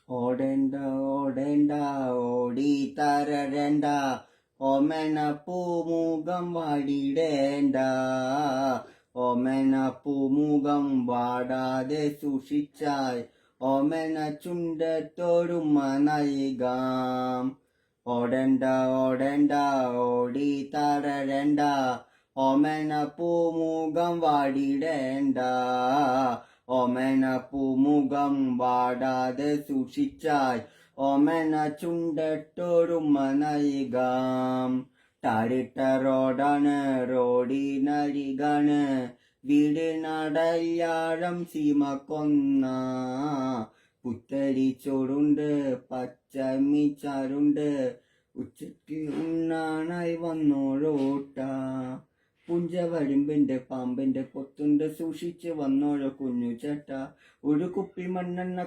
ഓടേണ്ട ഓടേണ്ട ഓടി തരണ്ട ഓമന പൂമുഖം വാടിടേണ്ട ഓമന പൂമുഖം വാടാതെ സൂക്ഷിച്ചാൽ ഓമന ചുണ്ടത്തോരുമ നൽകാം. ഓടേണ്ട ഓടേണ്ട ഓടി തരണ്ട ഓമന പൂമുഖം വാടിടേണ്ട ഓമന പൂമുഖം വാടാതെ സൂക്ഷിച്ചാൽ ഓമന ചുണ്ടട്ടൊരുമ നൽകാം. ടാറിട്ട റോഡാണ് റോഡിനരികാണ് വീടിനടയാഴം സീമ കൊന്ന പുത്തരിച്ചോറുണ്ട് പച്ചമിച്ചാറുണ്ട് ഉച്ചയ്ക്ക് ഉണ്ണാനായി വന്നോരോട്ട പുഞ്ചവരുമ്പിന്റെ പാമ്പിന്റെ കൊത്തുണ്ട് സൂക്ഷിച്ച് വന്നോരോ കുഞ്ഞു ചേട്ട ഒരു കുപ്പി മണ്ണെണ്ണ